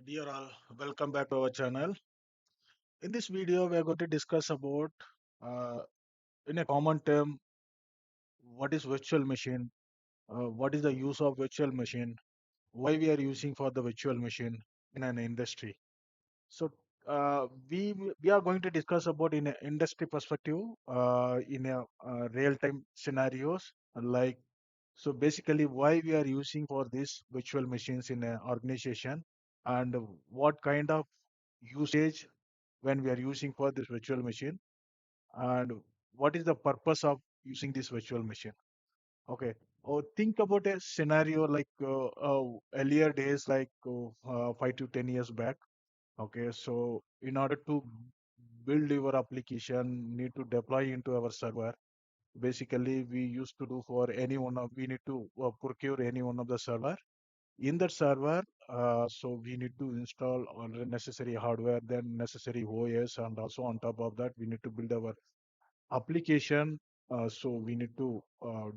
Dear all, welcome back to our channel. In this video, we are going to discuss about, uh, in a common term, what is virtual machine, what is the use of virtual machine, why we are using for the virtual machine in an industry. So we are going to discuss about in an industry perspective, in a real-time scenarios, like so basically why we are using for these virtual machines in an organization and what kind of usage when we are using for this virtual machine and what is the purpose of using this virtual machine. Okay, or think about a scenario like earlier days, like 5 to 10 years back. Okay, so in order to build your application, need to deploy into our server. Basically, we used to do for any one of, we need to procure any one of the server. In that server, so we need to install all the necessary hardware, then necessary OS, and also on top of that, we need to build our application. So we need to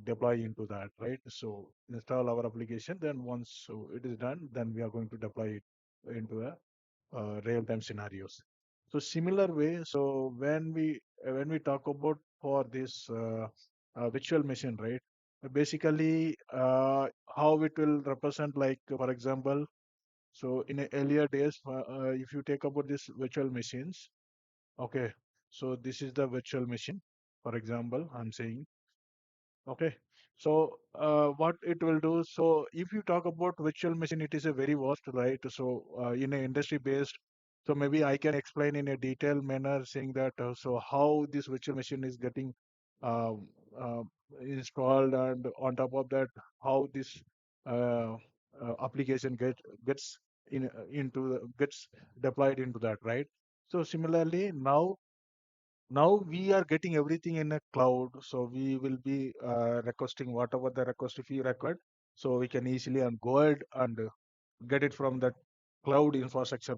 deploy into that, right? So install our application. Then once so it is done, then we are going to deploy it into a real-time scenarios. So similar way. So when we talk about for this virtual machine, right? Basically, how it will represent, like for example, so in the earlier days, if you take about this virtual machines, okay. So this is the virtual machine, for example, I'm saying. Okay. So what it will do, so if you talk about virtual machine, it is a very vast, right? So in a industry based, so maybe I can explain in a detailed manner saying that so how this virtual machine is getting um, uh, installed, and on top of that, how this uh, application gets gets deployed into that, right? So similarly, now we are getting everything in a cloud, so we will be requesting whatever the request if you required, so we can easily and go ahead and get it from the cloud infrastructure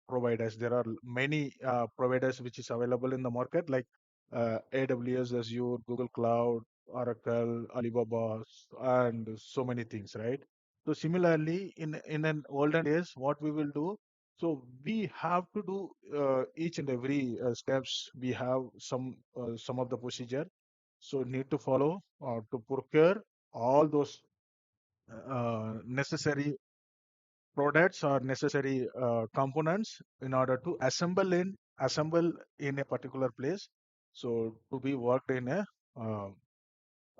providers. There are many providers which is available in the market, like AWS, Azure, Google Cloud, Oracle, Alibaba, and so many things, right? So similarly, in an olden days, what we will do, so we have to do each and every steps. We have some of the procedure, so need to follow to procure all those necessary products or necessary components in order to assemble in a particular place, so to be worked uh,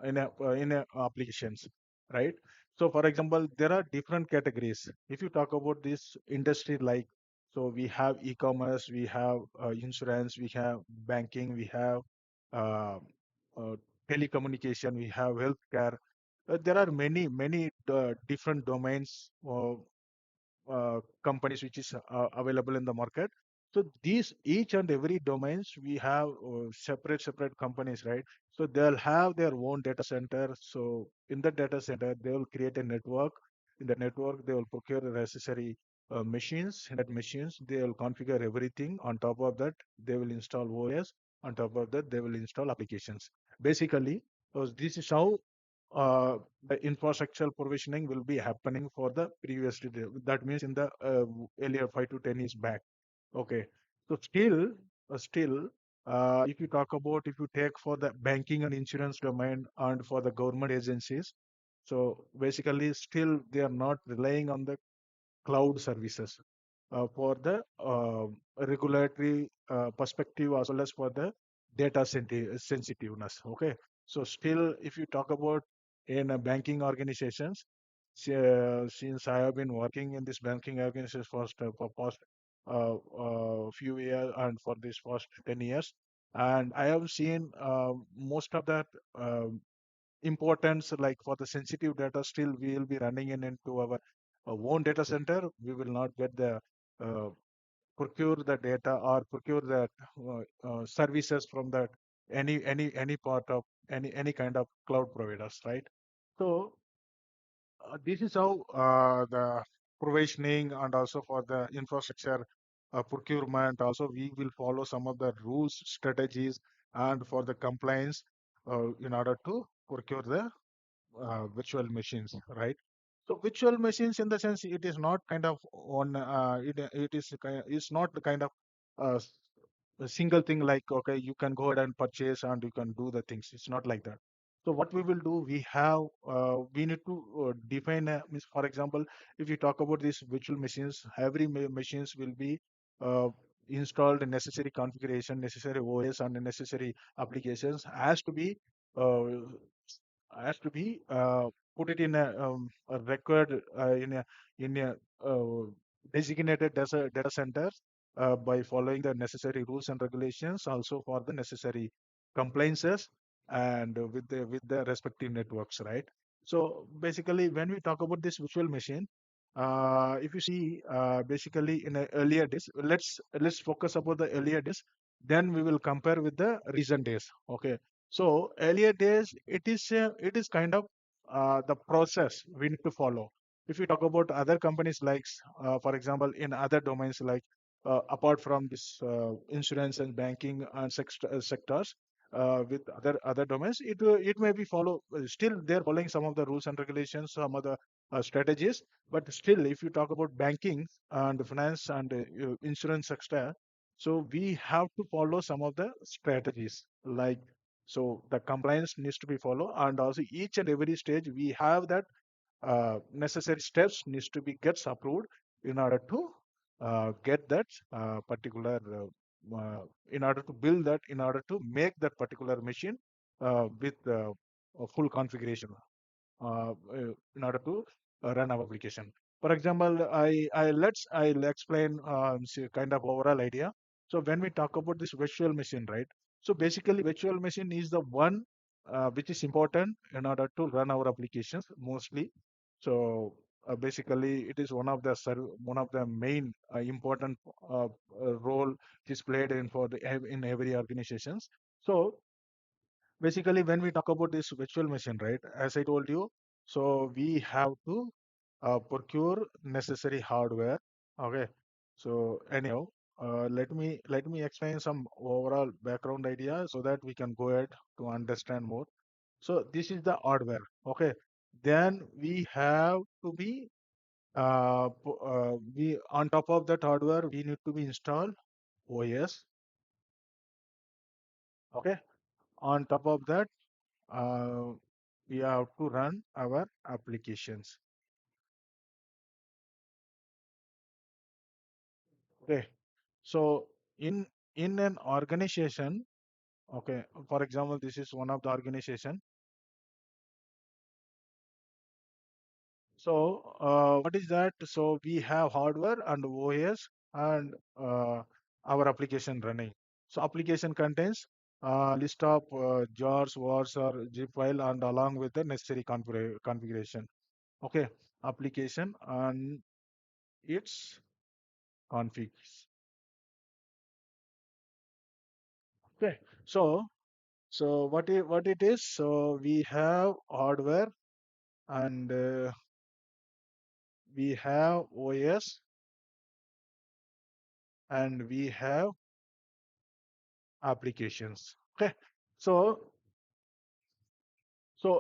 in a applications, right? So for example, there are different categories. If you talk about this industry, like so we have e-commerce, we have insurance, we have banking, we have uh, uh, telecommunication, we have healthcare. There are many different domains, companies which is available in the market. So these each and every domains we have separate companies, right? So they'll have their own data center. So in the data center, they will create a network. In the network, they will procure the necessary machines. In that machines, they will configure everything. On top of that, they will install OS. On top of that, they will install applications. Basically, this is how uh, the infrastructure provisioning will be happening for the previous that means in the earlier 5 to 10 years back. Okay, so still, if you talk about, if you take for the banking and insurance domain and for the government agencies, so basically still they are not relying on the cloud services for the regulatory perspective, as well as for the data sensitiveness. Okay, so still, if you talk about in banking organizations, since I have been working in this banking organization for past few years and for this past 10 years, and I have seen most of that importance, like for the sensitive data, still we will be running into our own data center. We will not get the uh, procure the data or procure the services from that any part of any kind of cloud providers, right? So this is how the provisioning and also for the infrastructure procurement. Also, we will follow some of the rules, strategies, and for the compliance in order to procure the virtual machines, right? So virtual machines, in the sense, it is not kind of on it is it's not the kind of uh, a single thing like, okay, you can go ahead and purchase and you can do the things. It's not like that. So what we will do, we need to define means, for example, if you talk about these virtual machines, every machines will be uh, installed, necessary configuration, necessary OS and necessary applications uh, has to be put it in a record in a uh, designated data center by following the necessary rules and regulations, also for the necessary compliances and with the respective networks, right? So basically, when we talk about this virtual machine, if you see, basically in the earlier days, let's focus about the earlier days. Then we will compare with the recent days. Okay. So earlier days, it is kind of the process we need to follow. If we talk about other companies like, for example, in other domains like apart from this insurance and banking and sectors, with other domains, it may be follow still they're following some of the rules and regulations, some of the strategies. But still, if you talk about banking and finance and insurance sector, so we have to follow some of the strategies like, so the compliance needs to be followed, and also each and every stage we have that necessary steps needs to be gets approved in order to get that particular in order to build that, in order to make that particular machine with a full configuration in order to run our application. For example, I'll explain kind of overall idea. So when we talk about this virtual machine, right? So basically, virtual machine is the one which is important in order to run our applications mostly. So basically, it is one of the main important role it is played in for the in every organizations. So basically, when we talk about this virtual machine, right, as I told you, so we have to procure necessary hardware. Okay. So anyhow, let me explain some overall background idea so that we can go ahead to understand more. So this is the hardware. Okay. Then we have to be we on top of that hardware we need to be installed OS. Okay. On top of that, uh, we have to run our applications. Okay. So in an organization, okay, for example, this is one of the organization. So what is that? So we have hardware and OS and our application running. So application contains list of jars, wars, or zip file, and along with the necessary configuration. Okay, application and its configs. Okay, so what it is? So we have hardware and we have OS and we have applications. Okay, so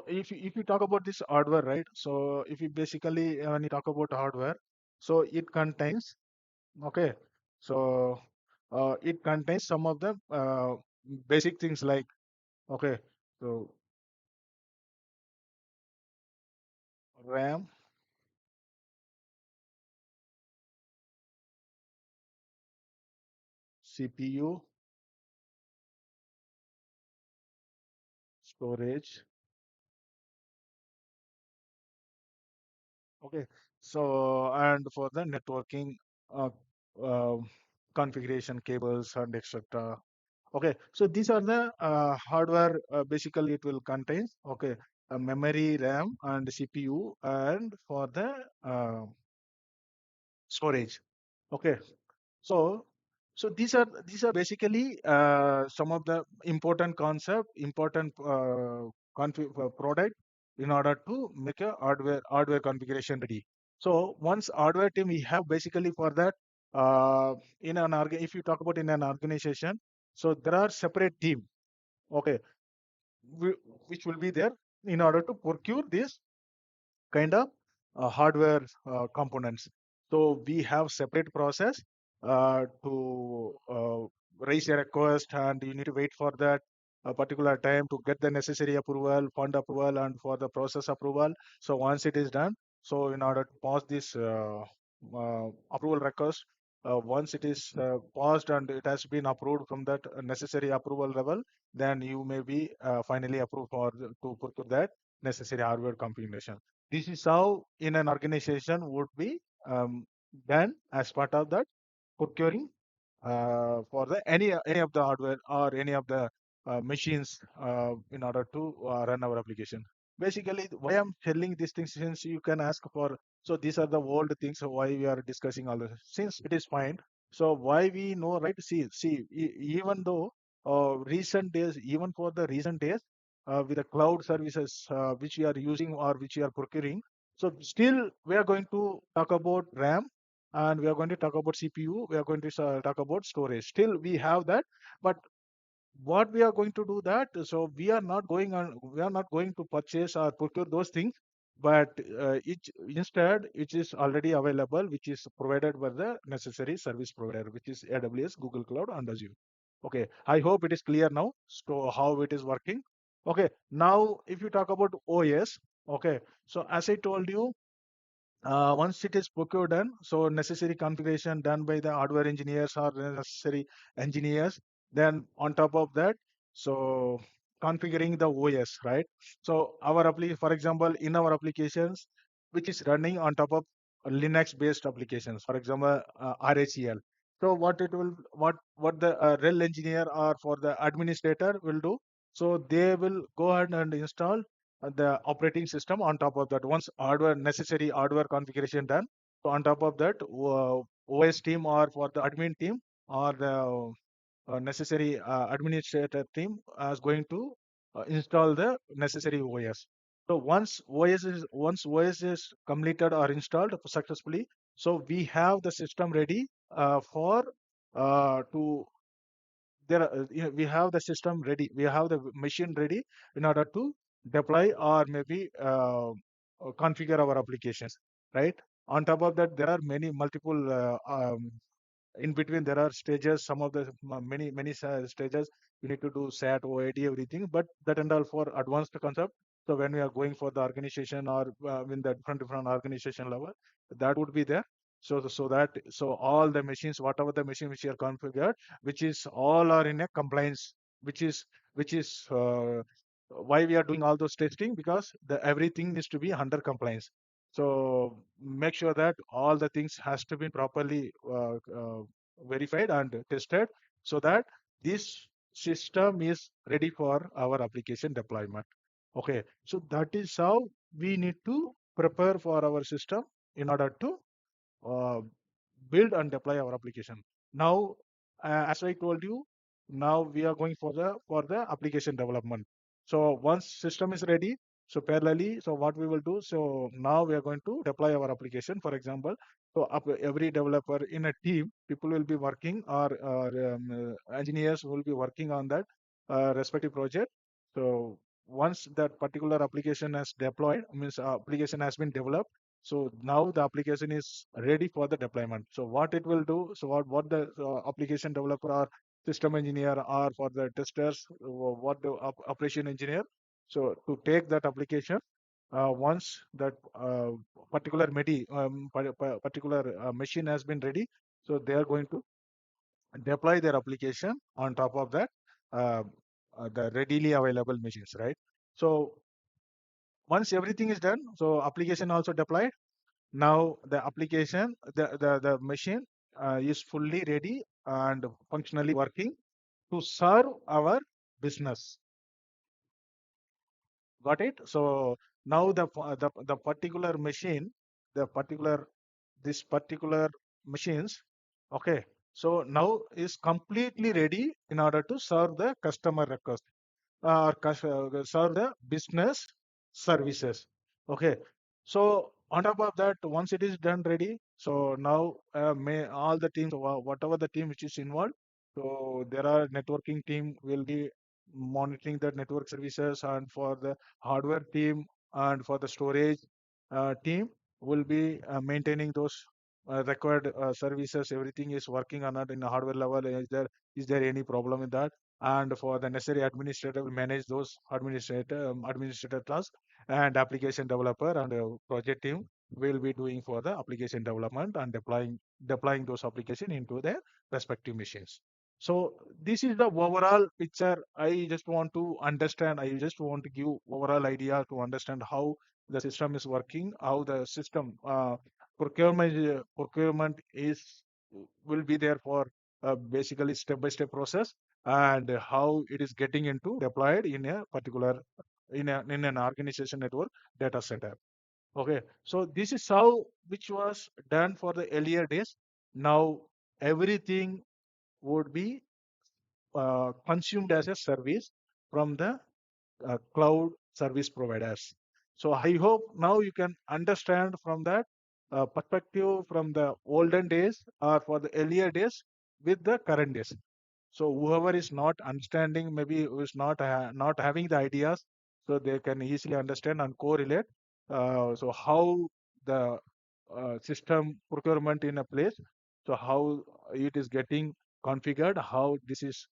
if you talk about this hardware, right? So if you basically when you talk about hardware, so it contains, okay, so it contains some of the basic things like, okay, so RAM, CPU, storage. Okay, so and for the networking uh, uh, configuration cables and etc. Okay, so these are the hardware. Basically, it will contain, okay, a memory, RAM, and CPU, and for the storage. Okay, so these are basically some of the important concept, important product in order to make a hardware configuration ready. So once hardware team we have basically for that if you talk about in an organization, so there are separate team. Okay, whi- which will be there in order to procure this kind of. hardware components. So we have separate process to raise a request, and you need to wait for that a particular time to get the necessary approval, fund approval, and for the process approval. So once it is done, so in order to pass this approval request, once it is passed and it has been approved from that necessary approval level, then you may be finally approved for to put that necessary hardware configuration. This is how in an organization would be done as part of that procuring for the any of the hardware or any of the machines in order to run our application. Basically, why I'm telling these things, since you can ask for, so these are the old things, so why we are discussing all this, since it is fine. So why we know, right? See, even though recent days, even for the recent days, with the cloud services which we are using or which we are procuring, so still we are going to talk about RAM, and we are going to talk about CPU, we are going to talk about storage. Still we have that, but what we are going to do that, so we are not going to purchase or procure those things, but instead it is already available, which is provided by the necessary service provider, which is AWS, Google Cloud, and Azure. Okay, I hope it is clear now, so how it is working. Okay, now if you talk about OS, okay, so as I told you, once it is procured done, so necessary configuration done by the hardware engineers or the necessary engineers. Then on top of that, so configuring the OS, right? So for example, in our applications, which is running on top of Linux-based applications, for example, RHEL. So what the RHEL engineer or for the administrator will do, so they will go ahead and install the operating system on top of that. Once hardware necessary hardware configuration done, so on top of that, OS team or for the admin team or the necessary administrator team is going to install the necessary OS. So once OS is completed or installed successfully, so we have the system ready for to there we have the system ready, we have the machine ready in order to deploy or maybe configure our applications, right? On top of that, there are many multiple in between there are stages, some of the many stages. You need to do SAT, OID, everything, but that and all for advanced concept. So when we are going for the organization or in the different organization level, that would be there. So all the machines, whatever the machine which are configured, which is all are in a compliance, which is why we are doing all those testing, because the everything needs to be under compliance. So make sure that all the things has to be properly verified and tested, so that this system is ready for our application deployment. Okay, so that is how we need to prepare for our system in order to uh, build and deploy our application. Now, as I told you, now we are going for the application development. So once system is ready, so parallelly, so what we will do, so now we are going to deploy our application. For example, so every developer in a team, people will be working, or engineers will be working on that respective project. So once that particular application has deployed, means application has been developed, so now the application is ready for the deployment. So what it will do, so what the application developer or system engineer or for the testers, what the operation engineer, so to take that application, once that particular machine has been ready, so they are going to deploy their application on top of that uh, the readily available machines, right? So once everything is done, so application also deployed. Now the machine is fully ready and functionally working to serve our business. Got it? So now the particular machine, the particular this particular machines, okay. So now is completely ready in order to serve the customer request or serve the business services. Okay. So on top of that, once it is done ready, so now may all the teams, whatever the team which is involved, so there are networking team will be monitoring the network services, and for the hardware team and for the storage team. will be maintaining those required services. Everything is working or not in a hardware level. Is there any problem in that? And for the necessary administrator will manage those administrator tasks, and application developer and project team will be doing for the application development and deploying those application into their respective machines. So this is the overall picture. I just want to understand. I just want to give overall idea to understand how the system is working, how the system procurement is will be there for basically step-by-step process, and how it is getting into deployed in a particular in an organization network data center. Okay, so this is how which was done for the earlier days. Now everything would be consumed as a service from the cloud service providers. So I hope now you can understand from that perspective from the olden days or for the earlier days with the current days. So whoever is not understanding, maybe who is not having the ideas, so they can easily understand and correlate. So how the system procurement in a place, so how it is getting configured, how this is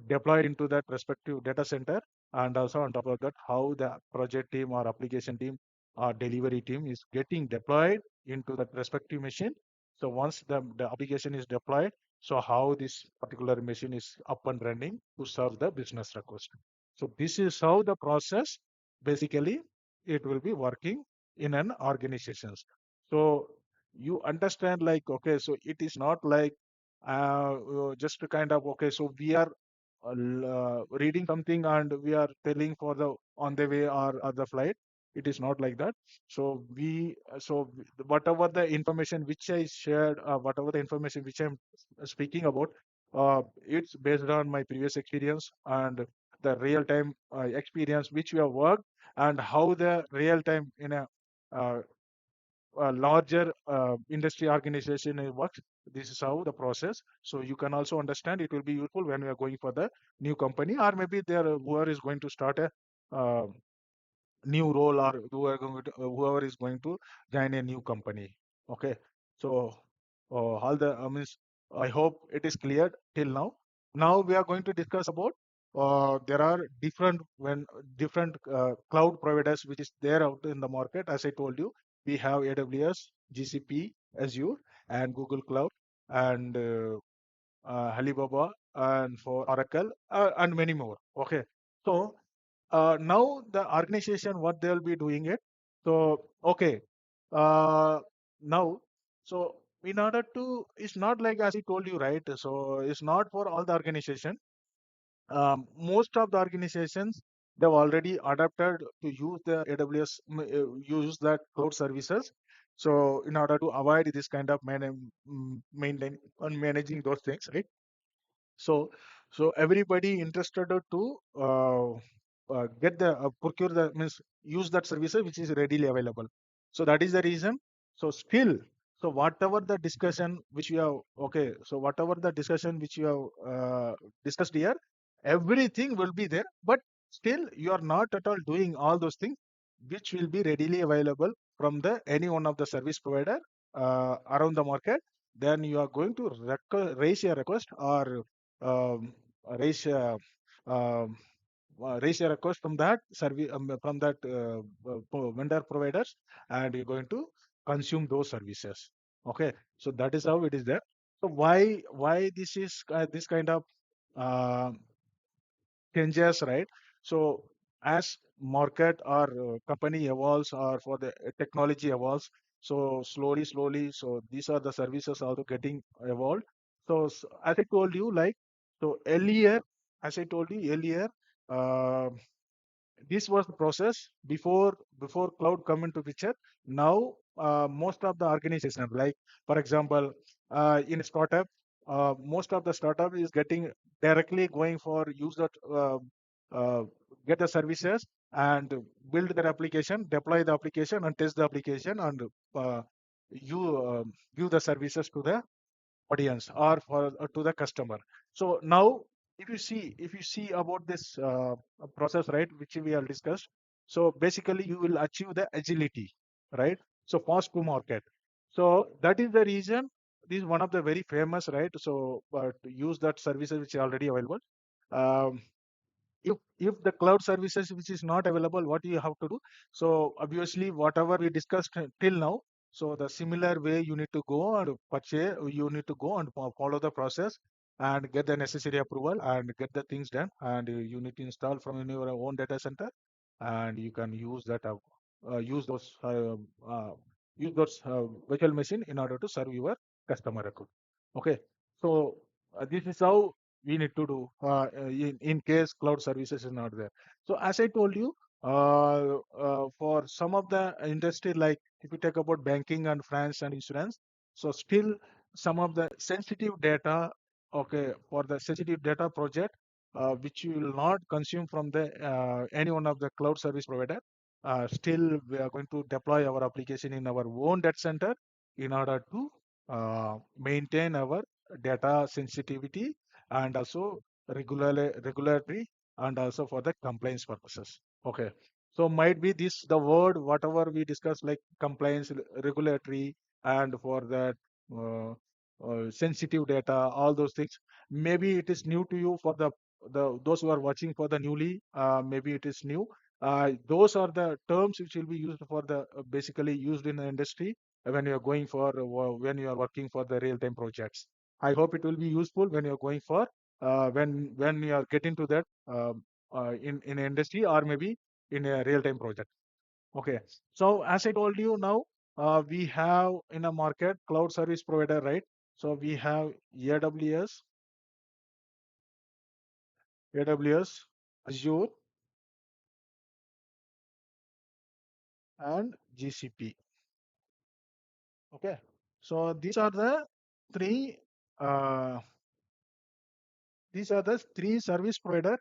deployed into that respective data center, and also on top of that, how the project team or application team or delivery team is getting deployed into that respective machine. So once the application is deployed, so how this particular machine is up and running to serve the business request. So this is how the process basically it will be working in an organizations. So you understand, like, okay, so it is not like just to kind of, okay, so we are reading something and we are telling for the on the way or the flight. It is not like that. So whatever the information which I shared, whatever the information which I'm speaking about, it's based on my previous experience and the real time experience which we have worked, and how the real time in uh, a larger industry organization works. This is how the process. So you can also understand, it will be useful when we are going for the new company, or maybe there whoever is going to start a uh, new role, or whoever is going to join a new company. Okay, so all the means, I hope it is clear till now. Now we are going to discuss about there are different cloud providers which is there out in the market. As I told you, we have AWS, GCP, Azure, and Google Cloud, and Alibaba, and for Oracle, and many more. Okay, so now the organization what they'll be doing it. So okay, uh, now so in order to, it's not like as I told you, right? So it's not for all the organization. Most of the organizations, they've already adapted to use the AWS, use that cloud services. So in order to avoid this kind of maintain and managing those things, right? So, so everybody interested to get the procure the means use that services which is readily available. So that is the reason. So still, so whatever the discussion which you have, okay, so whatever the discussion which you have discussed here, everything will be there. But still, you are not at all doing all those things which will be readily available from the any one of the service provider around the market. Then you are going to raise a request, or um, raise um, raise a request from that service, from that vendor providers, and you're going to consume those services. Okay, so that is how it is there. So why this is this kind of uh, changes, right? So as market or company evolves, or for the technology evolves, so slowly, so these are the services also getting evolved. So as I told you, like, so earlier, as I told you earlier, uh, this was the process before cloud come into picture. Now most of the organization, like for example, in a startup, most of the startup is getting directly going for use that uh, get the services and build their application, deploy the application and test the application, and uh, you give the services to the audience, or for to the customer. So now if you see about this process, right, which we have discussed, so basically you will achieve the agility, right? So fast to market. So that is the reason. This is one of the very famous, right? So but use that services which are already available. Um, if the cloud services which is not available, what you have to do? So obviously whatever we discussed till now, so the similar way you need to go and purchase, you need to go and follow the process and get the necessary approval and get the things done, and you need to install from in your own data center, and you can use that use those virtual machine in order to serve your customer account. Okay, so this is how we need to do in case cloud services is not there. So as I told you, for some of the industry, like if you talk about banking and finance and insurance, so still some of the sensitive data, okay, for the sensitive data project, which you will not consume from the any one of the cloud service provider, still we are going to deploy our application in our own data center in order to maintain our data sensitivity and also regulatory and also for the compliance purposes. Okay. So might be this the word whatever we discussed like compliance, regulatory, and for that sensitive data, all those things. Maybe it is new to you for the those who are watching for the newly. Maybe it is new. Those are the terms which will be used for the basically used in the industry when you are going for when you are working for the real-time projects. I hope it will be useful when you're going for when you are getting to that in an industry or maybe in a real-time project. Okay. So as I told you now, we have in a market cloud service provider, right? So we have AWS, Azure, and GCP. Okay. So three. Uh, these are the three service provider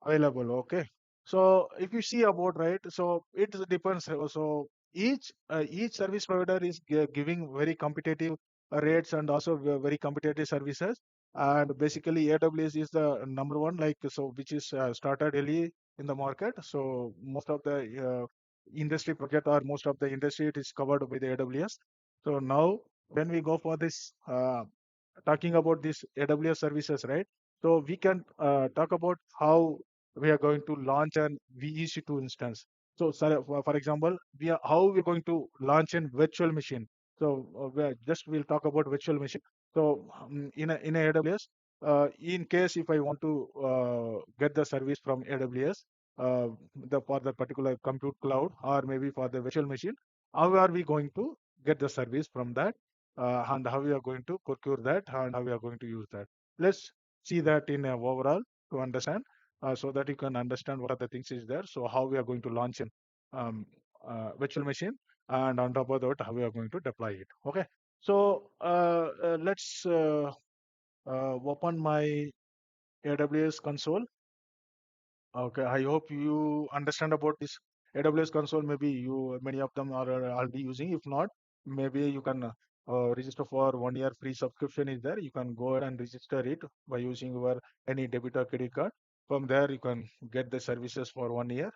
available. Okay. So if you see about, right, so it depends. So each service provider is giving very competitive rates and also very competitive services. And basically AWS is the number one, like so, which is started early in the market. So most of the industry project or most of the industry it is covered by the AWS. So now when we go for this talking about this AWS services, right? So we can talk about how we are going to launch an VEC2 instance. So, for example, how we're going to launch a virtual machine. So, we'll talk about virtual machine. So, in a AWS, in case if I want to get the service from AWS, for the particular compute cloud or maybe for the virtual machine, how are we going to get the service from that, and how we are going to procure that, and how we are going to use that. Let's see that in overall to understand, so that you can understand what are the things is there. So how we are going to launch an um, virtual machine, and on top of that, how we are going to deploy it. Okay. So let's open my AWS console. Okay, I hope you understand about this AWS console. Maybe many of them are already using. If not, maybe you can register for 1 year free subscription is there. You can go ahead and register it by using your any debit or credit card. From there, you can get the services for 1 year.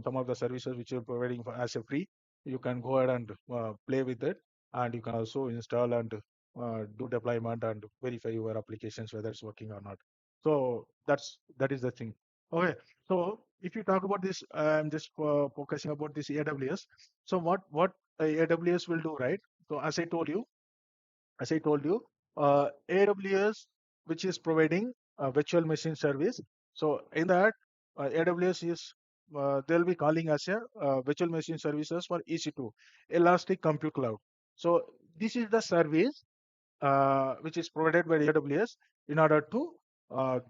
Some of the services which you're providing for as a free, you can go ahead and play with it, and you can also install and do deployment and verify your applications whether it's working or not. So that is the thing. Okay. So if you talk about this, I'm just focusing about this AWS. So what AWS will do, right? So as I told you, AWS, which is providing a virtual machine service. So in that, AWS is they'll be calling as a virtual machine services for EC2, Elastic Compute Cloud. So this is the service which is provided by AWS in order to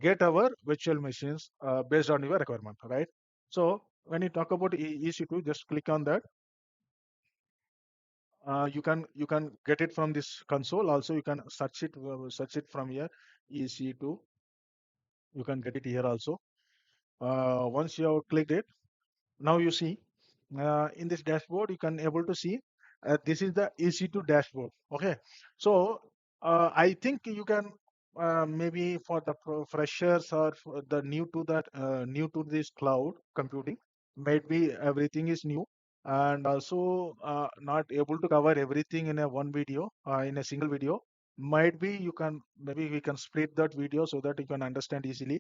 get our virtual machines based on your requirement, right? So when you talk about EC2, just click on that. You can get it from this console. Also, you can search it from here. EC2. You can get it here also. Once you have clicked it, now you see in this dashboard you can able to see this is the EC2 dashboard. Okay, so I think you can maybe for the freshers or for the new to this cloud computing, maybe everything is new. and also not able to cover everything in a one video, in a single video. Might be you can, maybe we can split that video so that you can understand easily.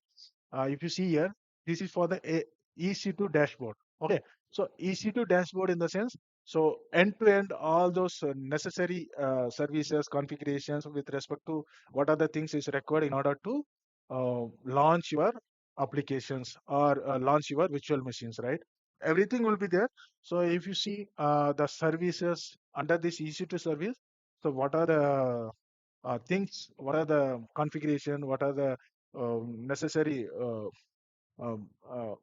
If you see here, this is for the EC2 dashboard. Okay, so EC2 dashboard in the sense, so end to end, all those necessary services, configurations with respect to what are the things is required in order to launch your applications or launch your virtual machines, right? Everything will be there. So if you see the services under this EC2 service, so what are the things, what are the configuration, what are the necessary um, uh,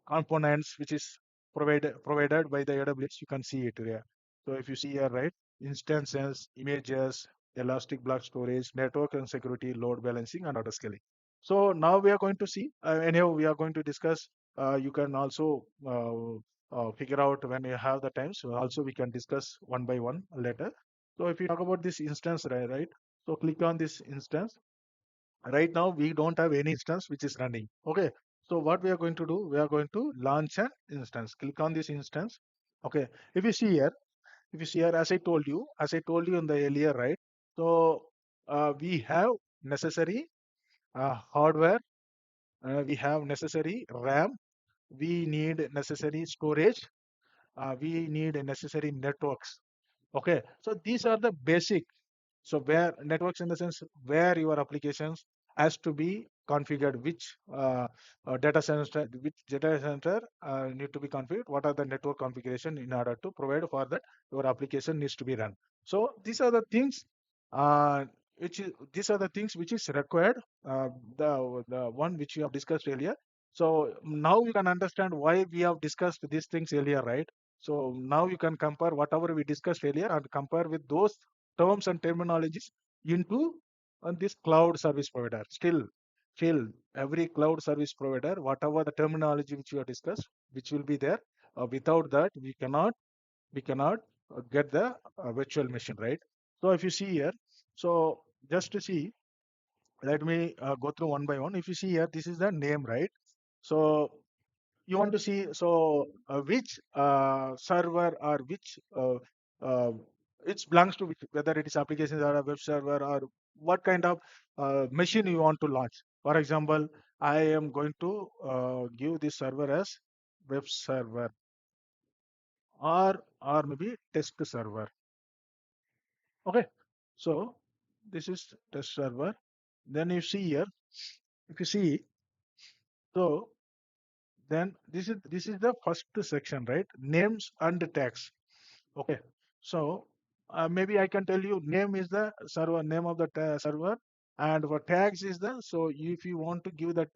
components which is provided by the AWS. You can see it here. So if you see here, right, instances, images, elastic block storage, network and security, load balancing, and auto scaling. So now we are going to see. Anyhow, we are going to discuss. You can also figure out when you have the time. So also we can discuss one by one later. So if you talk about this instance, right? So click on this instance. Right now we don't have any instance which is running. Okay, so what we are going to do, we are going to launch an instance. Click on this instance. Okay, if you see here, as I told you in the earlier, right? So we have necessary hardware, we have necessary RAM, we need necessary storage, we need necessary networks. Okay, so these are the basic. So where networks in the sense where your applications has to be configured, which data center need to be configured, what are the network configuration in order to provide for that your application needs to be run. So these are the things uh, these are the things which is required, the one which we have discussed earlier. So now you can understand why we have discussed these things earlier, right? So now you can compare whatever we discussed earlier and compare with those terms and terminologies into this cloud service provider. Still, every cloud service provider, whatever the terminology which we have discussed, which will be there. Without that, we cannot get the virtual machine, right? So if you see here, so just to see, let me go through one by one. If you see here, this is the name, right? So you want to see, so which server or which it belongs to which, whether it is applications or a web server, or what kind of machine you want to launch. For example, I am going to give this server as web server, or maybe test server. Okay, so this is test server. Then you see here, if you see, so then this is the first section, right? Names and tags. Okay, so maybe I can tell you name is the server name of the server, and for tags is the, so if you want to give the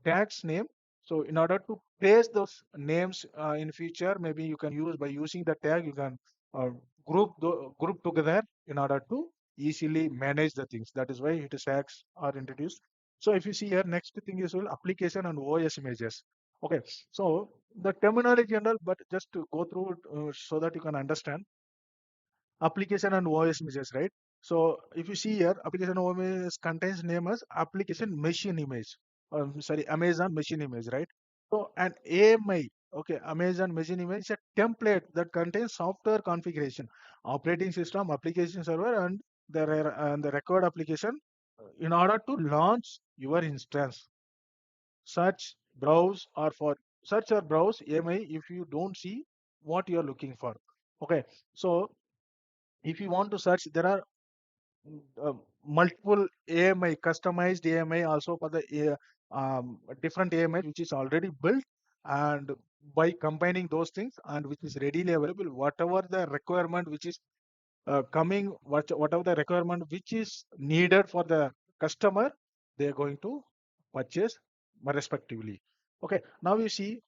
tags name, so in order to place those names in future, maybe you can use by using the tag, you can uh, group together in order to easily manage the things. That is why it is tags are introduced. So if you see here, next thing is application and OS images. Okay, so the terminology general, but just to go through it so that you can understand application and OS images, right? So if you see here, application OS contains name as application machine image. Sorry, Amazon machine image, right? So an AMI, okay, Amazon machine image is a template that contains software configuration, operating system, application server, and the record application in order to launch your instance. Search, browse, or for search or browse AMI if you don't see what you are looking for. Okay, so if you want to search, there are uh, multiple AMI, customized AMI also for the different AMI which is already built, and by combining those things and which is readily available, whatever the requirement which is whatever the requirement which is needed for the customer, they are going to purchase respectively. Okay, now you see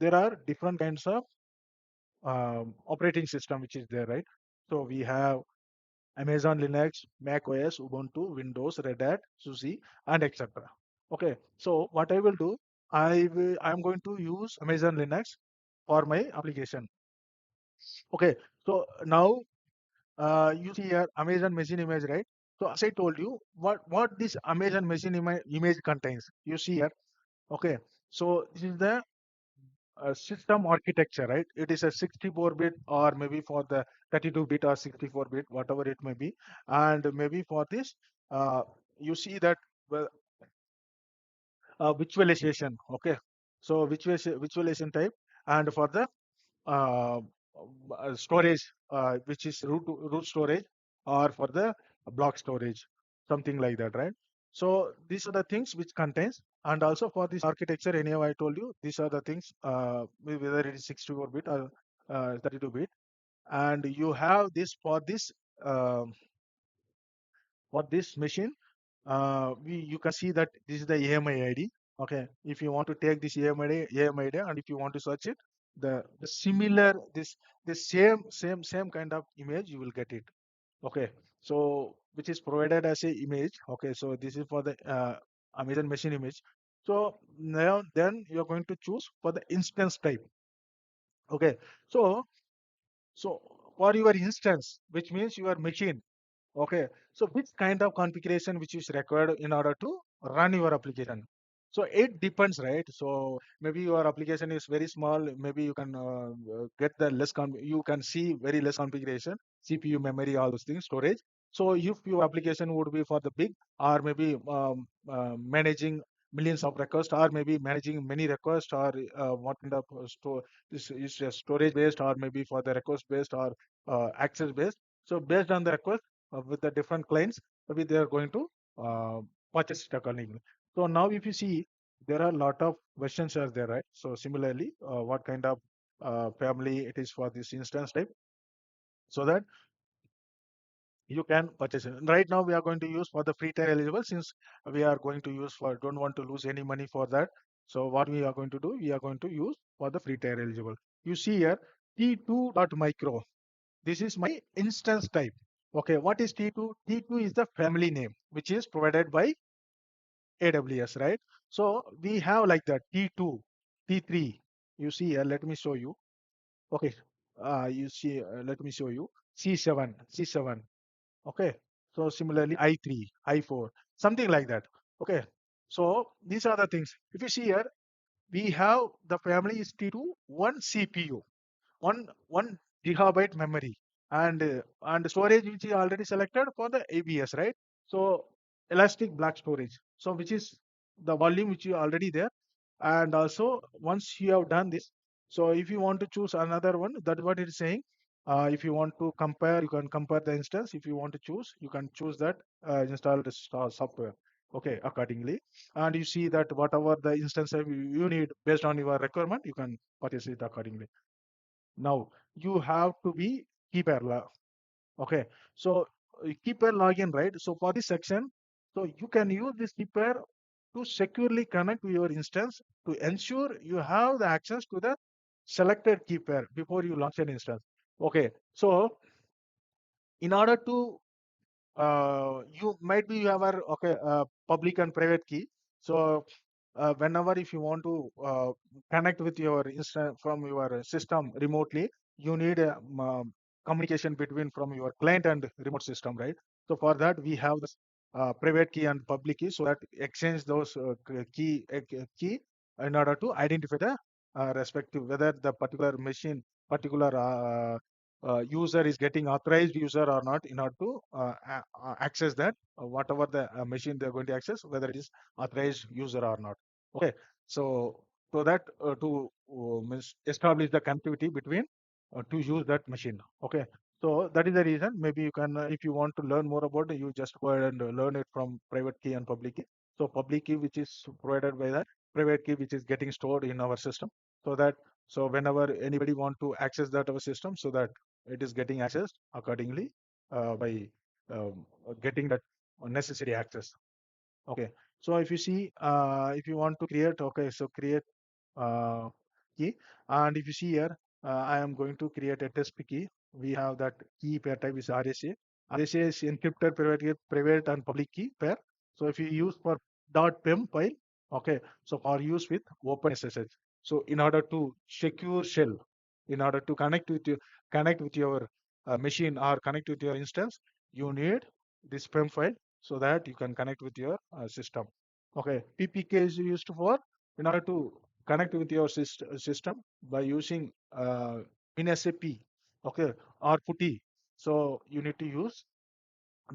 there are different kinds of operating system which is there, right? So we have Amazon Linux, Mac OS, Ubuntu, Windows, Red Hat, SUSE, and etc. Okay, so what I will do, I'm going to use Amazon Linux for my application. Okay, so now you see here Amazon machine image, right? So as I told you, what this Amazon machine image contains, you see here. Okay, so this is the system architecture, right? It is a 64-bit or maybe for the 32-bit or 64-bit, whatever it may be. And maybe for this, uh, you see that well, virtualization, okay? So virtualization type, and for the uh, storage, which is root storage, or for the block storage, something like that, right? So these are the things which contains, and also for this architecture, anyhow, I told you these are the things, whether it is 64-bit or 32-bit, and you have this uh, for this machine. You can see that this is the AMI ID. Okay, if you want to take this AMI ID, and if you want to search it, the similar this same kind of image you will get it. Okay, so which is provided as a image. Okay, so this is for the Amazon machine image. So now then you are going to choose for the instance type. Okay, so so for your instance, which means your machine. Okay, so which kind of configuration which is required in order to run your application? So it depends, right? So maybe your application is very small, maybe you can get the you can see very less configuration, CPU, memory, all those things, storage. So if your application would be for the big, or maybe managing millions of requests, or maybe managing many requests, or what kind of store this is storage based, or maybe for the request based, or access based. So based on the request with the different clients, maybe they are going to uh, purchase it accordingly. So now if you see, there are a lot of versions are there, right? So similarly, what kind of family it is for this instance type, so that you can purchase it. Right now we are going to use for the free tier eligible, since we are going to use for, don't want to lose any money for that. So what we are going to do, we are going to use for the free tier eligible. You see here T2.micro. This is my instance type. Okay, what is T2? T2 is the family name which is provided by AWS, right? So we have like that T2, T3. You see here, let me show you. Okay, you see, let me show you C7. Okay, so similarly I3, I4, something like that. Okay, so these are the things. If you see here, we have the family is T2, one CPU, one gigabyte memory, and storage which is already selected for the ABS, right? So elastic block storage, so which is the volume which you already there. And also once you have done this, so if you want to choose another one, that's what it is saying. If you want to compare, you can compare the instance. If you want to choose, you can choose that, install the software, okay, accordingly. And you see that whatever the instance you need based on your requirement, you can purchase it accordingly. Now you have to be keeper okay. So keeper login, right? So for this section, so you can use this keeper to securely connect to your instance to ensure you have the access to the selected keeper before you launch an instance. Okay, so in order to you might be you have a okay public and private key. So whenever if you want to connect with your from your system remotely, you need a communication between from your client and remote system, right? So for that we have this private key and public key, so that exchange those key in order to identify the respective whether the particular machine, particular user is getting authorized user or not, in order to access that whatever the machine they're going to access, whether it is authorized user or not. Okay, so that to establish the connectivity between to use that machine. Okay, so that is the reason. Maybe you can, if you want to learn more about it, you just go ahead and learn it from private key and public key. So public key which is provided by that, private key which is getting stored in our system, so that so whenever anybody want to access that our system, so that it is getting accessed accordingly by getting that necessary access. Okay, so if you see, if you want to create, okay, so create uh, key, and if you see here, I am going to create a test key. We have that key pair type is RSA. RSA is encrypted private and public key pair. So if you use for .pem file, okay, so for use with OpenSSH. So in order to secure shell, in order to connect with your machine or connect with your instance, you need this PEM file, so that you can connect with your system. Okay, PPK is used for in order to connect with your system by using in SAP, okay, or PuTTY. So you need to use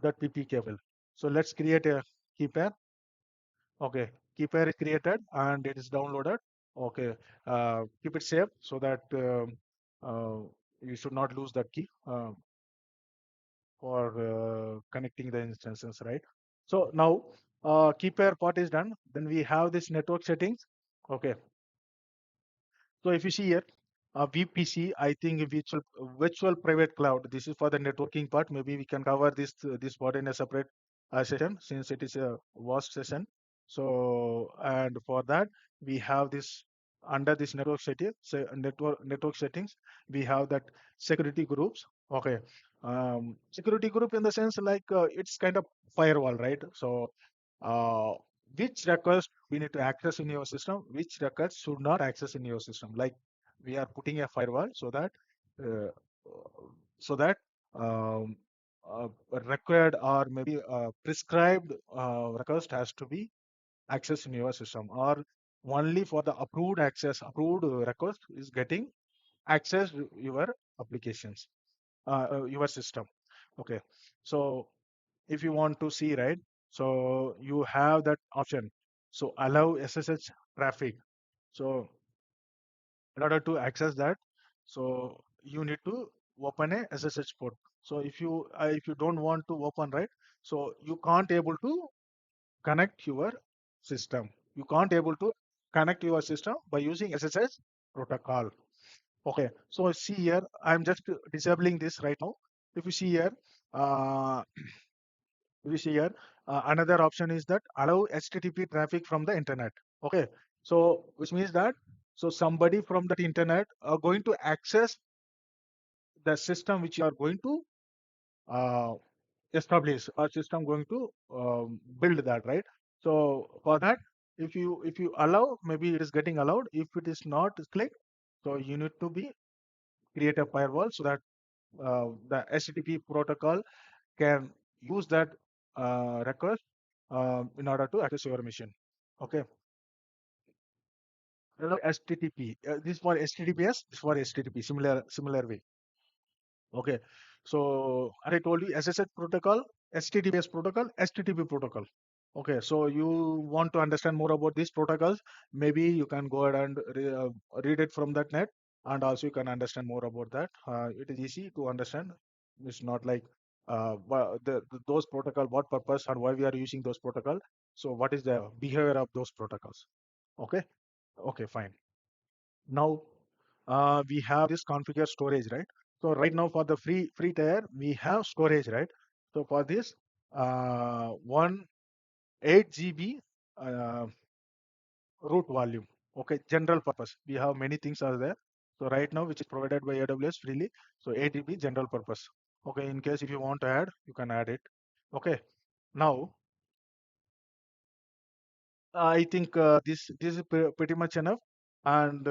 that PP cable. So let's create a key pair. Okay, key pair is created and it is downloaded. Okay, keep it safe so that uh, you should not lose that key for connecting the instances, right? So now key pair part is done. Then we have this network settings. Okay, so if you see here, VPC, I think virtual private cloud. This is for the networking part. Maybe we can cover this part in a separate session since it is a vast session. So and for that we have this under this network setting, say network settings. We have that security groups. Okay, security group in the sense like it's kind of firewall, right? So uh, which request we need to access in your system, which records should not access in your system. Like we are putting a firewall uh, so that um, required or maybe prescribed request has to be accessed in your system, or only for the approved request is getting access to your applications, your system. Okay, so if you want to see, right, so you have that option, so allow SSH traffic. So in order to access that, so you need to open a SSH port. So if you don't want to open, right, so you can't able to connect your system, you can't able to connect your system by using SSH protocol. Okay, so see here, I'm just disabling this right now. If you see here, uh, we see here, another option is that allow HTTP traffic from the internet. Okay, so which means that so somebody from that internet are going to access the system which you are going to uh, establish, or system going to build that, right? So for that, if you allow, maybe it is getting allowed. If it is not clicked, so you need to be create a firewall so that the HTTP protocol can use that request in order to access your machine. Okay, HTTP. This for HTTPS. This for HTTP. Similar way. Okay, so as I told you, SSH protocol, HTTPS protocol, HTTP protocol. Okay, so you want to understand more about these protocols, maybe you can go ahead and read it from that net, and also you can understand more about that. It is easy to understand. It's not like those protocol, what purpose and why we are using those protocol. So what is the behavior of those protocols? Okay, okay, fine. Now we have this configure storage, right? So right now for the free tier, we have storage, right? So for this, one 8 GB uh, root volume, okay, general purpose. We have many things are there. So right now, which is provided by AWS freely. So 8 GB general purpose. Okay, in case if you want to add, you can add it. Okay, now I think this is pretty much enough, and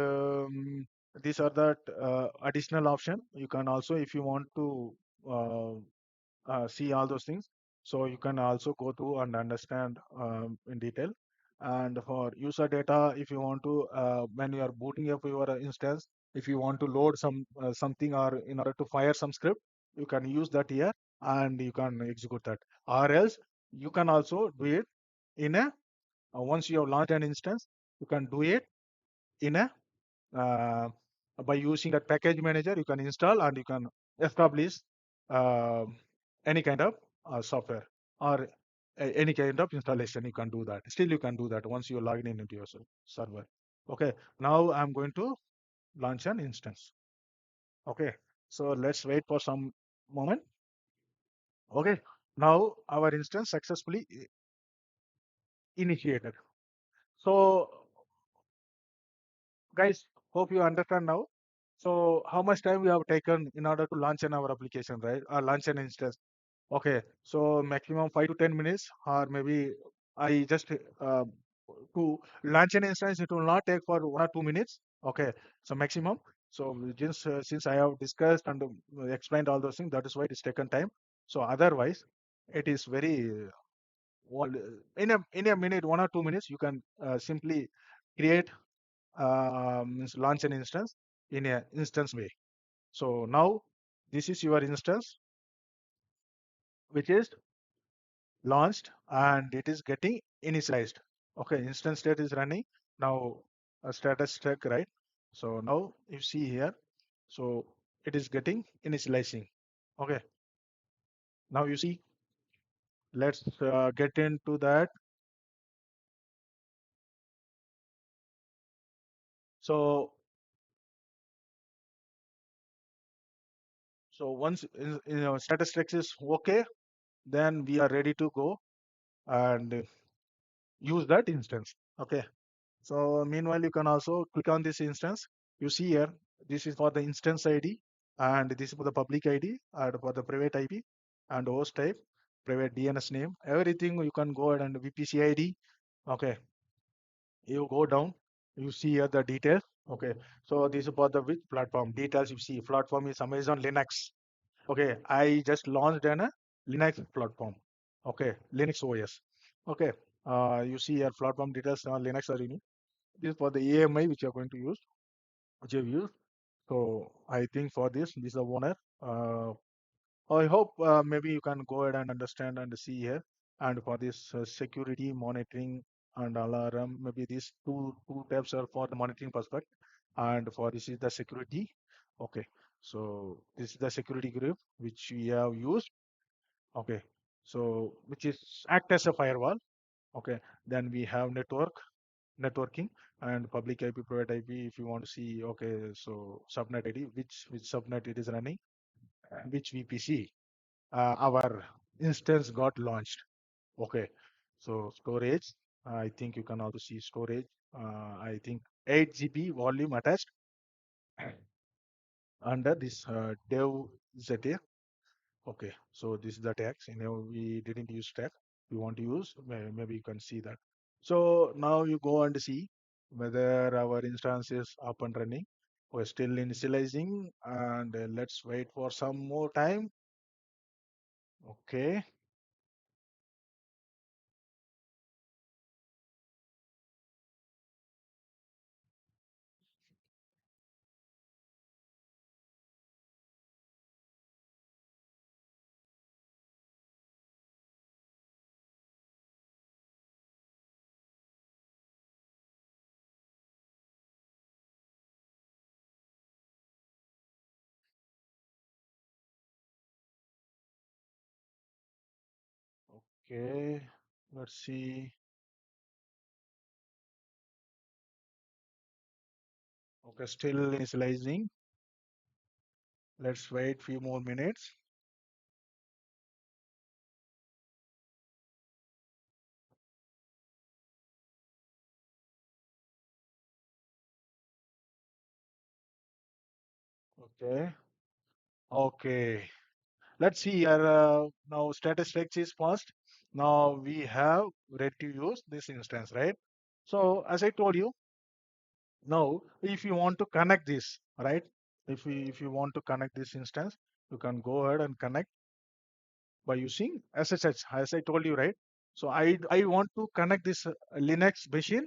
these are the additional option. You can also, if you want to uh, see all those things, so you can also go through and understand in detail. And for user data, if you want to, when you are booting up your instance, if you want to load something, or in order to fire some script, you can use that here and you can execute that. Or else you can also do it in a once you have launched an instance, you can do it in a uh, by using that package manager. You can install and you can establish uh, any kind of software, or any kind of installation. You can do that. Still, you can do that once you log in into your server. Okay. Now I'm going to launch an instance. Okay. So let's wait for some moment. Okay. Now our instance successfully initiated. So guys, hope you understand now. So how much time we have taken in order to launch our application, right? Or launch an instance. Okay, so maximum 5 to 10 minutes, or maybe I just to launch an instance, it will not take for 1 or 2 minutes. Okay, so maximum. So since I have discussed and explained all those things, that is why it is taken time. So otherwise, it is very in a minute, 1 or 2 minutes, you can simply create means launch an instance in a instance way. So now this is your instance which is launched and it is getting initialized. Okay, instance state is running now, a status check, right? So now you see here, so it is getting initializing. Okay, now you see, let's get into that. So once status check is okay, then we are ready to go and use that instance. Okay. So meanwhile, you can also click on this instance. You see here, this is for the instance ID, and this is for the public ID, and for the private IP, and host type, private DNS name, everything you can go ahead and VPC ID. Okay, you go down, you see here the details. Okay, so this is for the which platform details. You see, platform is Amazon Linux. Okay, I just launched an Linux platform. Okay, Linux OS. Okay, you see here platform details. Linux are unique. This is for the AMI which you are going to use, which you've used. So I think for this is the owner. Uh, I hope maybe you can go ahead and understand and see here. And for this security monitoring and alarm, maybe these two tabs are for the monitoring perspective. And for this is the security. Okay, so this is the security group which we have used. Okay, so which is act as a firewall. Okay, then we have networking and public IP, private IP. If you want to see, okay, so subnet ID, which subnet it is running, which VPC our instance got launched. Okay, so storage. I think you can also see storage. I think 8 GB volume attached under this dev ZA. Okay, so this is the tags. We didn't use tag. We want to use. Maybe you can see that. So now you go and see whether our instance is up and running. We're still initializing, and let's wait for some more time. Okay, okay. Let's see. Okay, still initializing. Let's wait few more minutes. Okay. Okay. Let's see here. Now statistics is passed. Now we have ready to use this instance, right? So as I told you, now if you want to connect this, right? If you want to connect this instance, you can go ahead and connect by using SSH, as I told you, right? So I want to connect this Linux machine,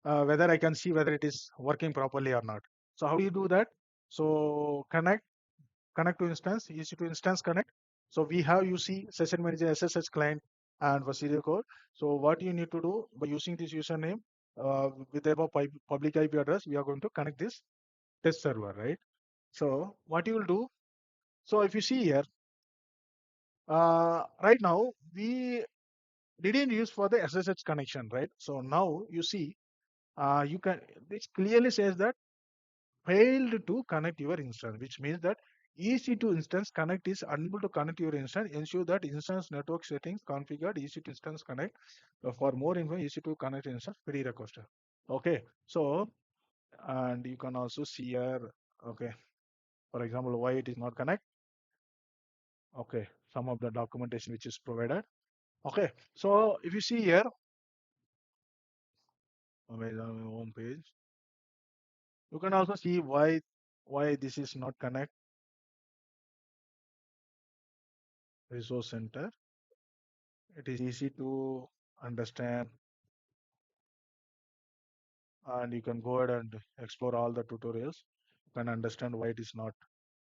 whether I can see whether it is working properly or not. So how do you do that? So connect to instance, EC2 instance connect. So we have UC session manager SSH client and for serial code. So what you need to do by using this username with the above public IP address, we are going to connect this test server, right? So what you will do? So if you see here, right now we didn't use for the SSH connection, right? So now you see, you can. This clearly says that failed to connect your instance, which means that EC2 instance connect is unable to connect your instance. Ensure that instance network settings configured EC2 instance connect. For more info, EC2 connect instance prerequisite. Okay, so and you can also see here. Okay, for example, why it is not connect. Okay, some of the documentation which is provided. Okay, so if you see here, Amazon home page, you can also see why this is not connect resource center. It is easy to understand. and you can go ahead and explore all the tutorials. You can understand why it is not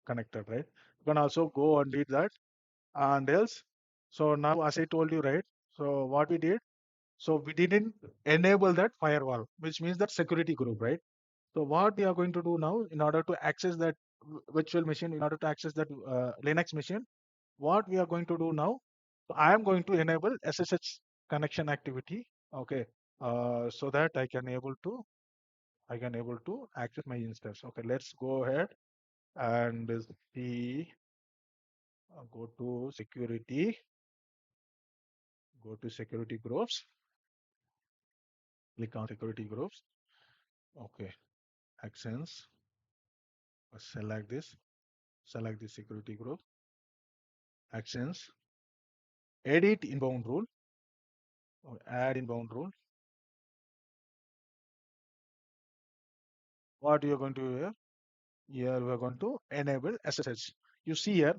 connected, right? You can also go and read that and else. So now, as I told you, right? So what we did, so we didn't enable that firewall, which means that security group, right? So what we are going to do now, in order to access that virtual machine, in order to access that Linux machine, what we are going to do now, so I am going to enable SSH connection activity, okay, so that I can able to access my instance. Okay, let's go ahead and see, go to security, go to security groups, click on security groups. Okay, actions, select this security group, actions, edit inbound rule, or add inbound rule. What you are going to do here? Here we are going to enable SSH. You see here,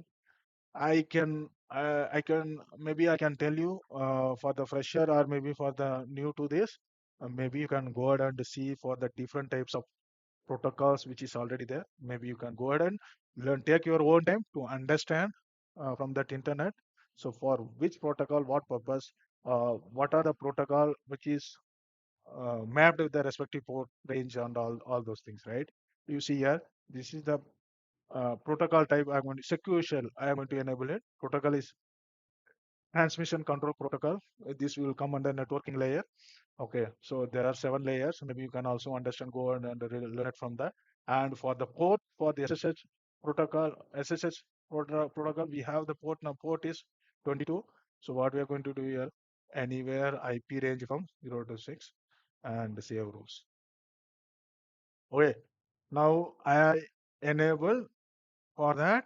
maybe I can tell you for the fresher or maybe for the new to this, maybe you can go ahead and see for the different types of protocols which is already there. Maybe you can go ahead and learn, take your own time to understand from that internet. So for which protocol, what purpose, what are the protocol which is mapped with the respective port range and all those things, right? You see here, this is the protocol type. I'm going to secure shell. I am going to enable it. Protocol is transmission control protocol. This will come under networking layer. Okay, so there are 7 layers. Maybe you can also understand, go and learn it from that. And for the port, for the SSH protocol, protocol, we have the port. Now port is 22. So what we are going to do here, anywhere IP range from 0 to 6 and save rules. Okay, now I enable, for that,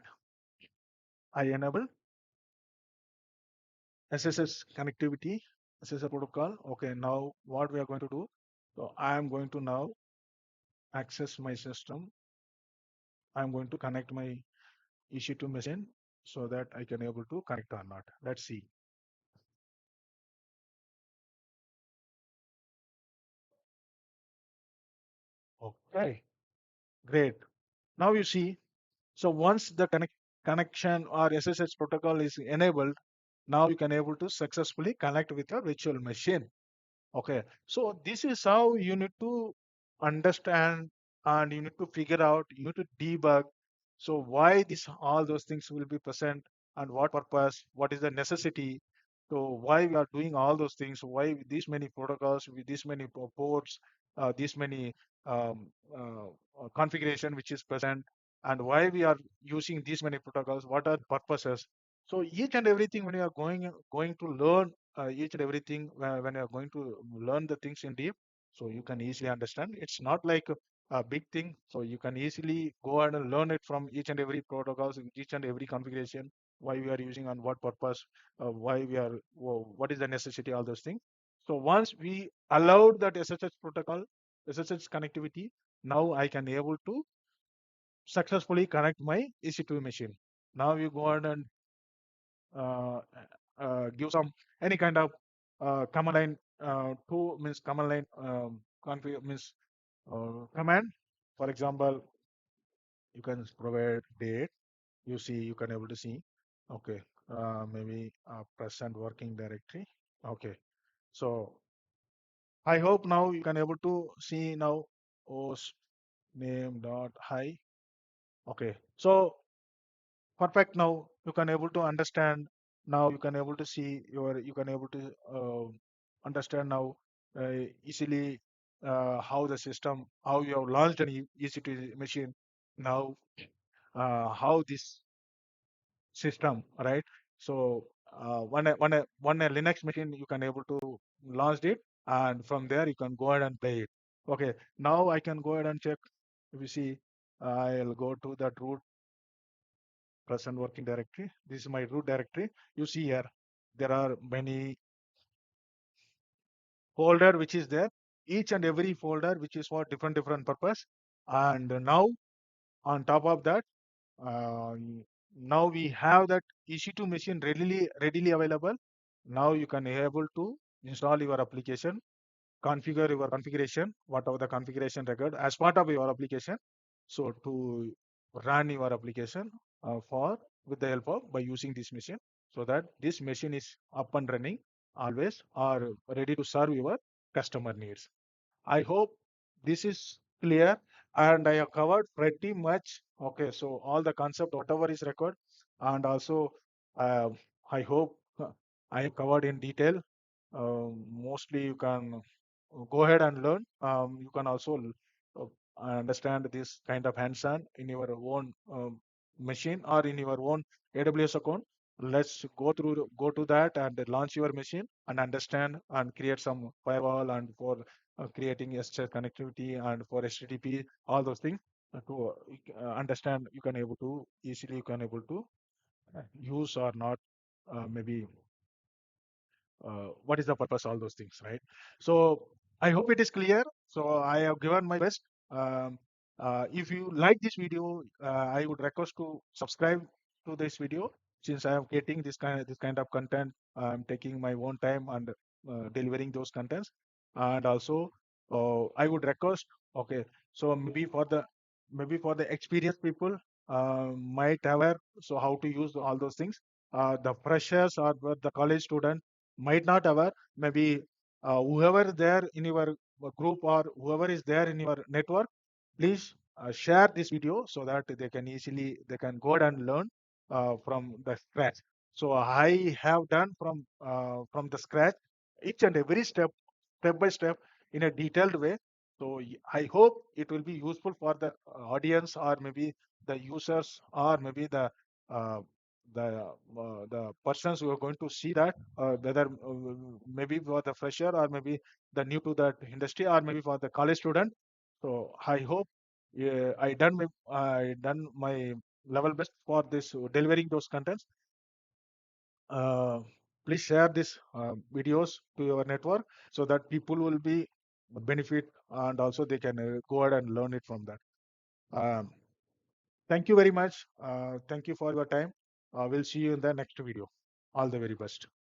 I enable SSH connectivity, SSH protocol. Okay, now what we are going to do, so I am going to now access my system. I'm going to connect my EC2 machine so that I can able to connect or not. Let's see. Okay, great. Now you see, so once the connection or SSH protocol is enabled, now you can able to successfully connect with your virtual machine. Okay, so this is how you need to understand and you need to figure out, you need to debug. So why this all those things will be present and what purpose, what is the necessity? So why we are doing all those things? Why with these many protocols, with these many ports, these many um, configuration which is present, and why we are using these many protocols? What are the purposes? So each and everything when you are going to learn each and everything when you are going to learn the things in deep, so you can easily understand. It's not like a big thing, so you can easily go and learn it from each and every protocols, each and every configuration, why we are using and what purpose, why we are, what is the necessity, all those things. So once we allowed that SSH protocol, SSH connectivity, now I can able to successfully connect my EC2 machine. Now you go ahead and uh, give some any kind of command line to means command line config means command. For example, you can provide date. You see, you can able to see. Okay, maybe present working directory. Okay, so I hope now you can able to see now host name dot hi. Okay, so perfect. Now you can able to understand. Now you can able to see your, you can able to understand now easily how the system, how you have launched an EC2 machine. Now how this system, right? So one a Linux machine, you can able to launch it, and from there you can go ahead and play it. Okay, now I can go ahead and check. If you see, I'll go to that root present working directory. This is my root directory. You see here, there are many folder which is there. Each and every folder which is for different purpose. And now on top of that, uh, now we have that EC2 machine readily available. Now you can able to install your application. configure your configuration, whatever the configuration required as part of your application. So to run your application for with the help of by using this machine, so that this machine is up and running always or ready to serve your customer needs. I hope this is clear and I have covered pretty much. Okay, so all the concept, whatever is required, and also uh, I hope I have covered in detail. Mostly you can go ahead and learn. You can also understand this kind of hands-on in your own machine or in your own AWS account. Let's go to that and launch your machine and understand and create some firewall and for creating SSH connectivity and for HTTP, all those things to understand. You can able to easily you can able to use or not maybe what is the purpose, all those things, right? So I hope it is clear. So I have given my best. um, if you like this video, I would request to subscribe to this video, since I am getting this kind of content. I'm taking my own time and delivering those contents. And also I would request, okay, so maybe for the experienced people might aware so how to use all those things. The freshers or the college student might not aware. Maybe whoever there in your group or whoever is there in your network, please share this video so that they can go ahead and learn from the scratch. So I have done from the scratch each and every step by step in a detailed way. So I hope it will be useful for the audience or maybe the users or maybe uh, the persons who are going to see that, whether maybe for the fresher or maybe the new to that industry or maybe for the college student. So I hope I done my level best for this delivering those contents. uh, Please share these videos to your network so that people will be benefit and also they can go ahead and learn it from that. um, thank you very much. Thank you for your time. We'll see you in the next video. All the very best.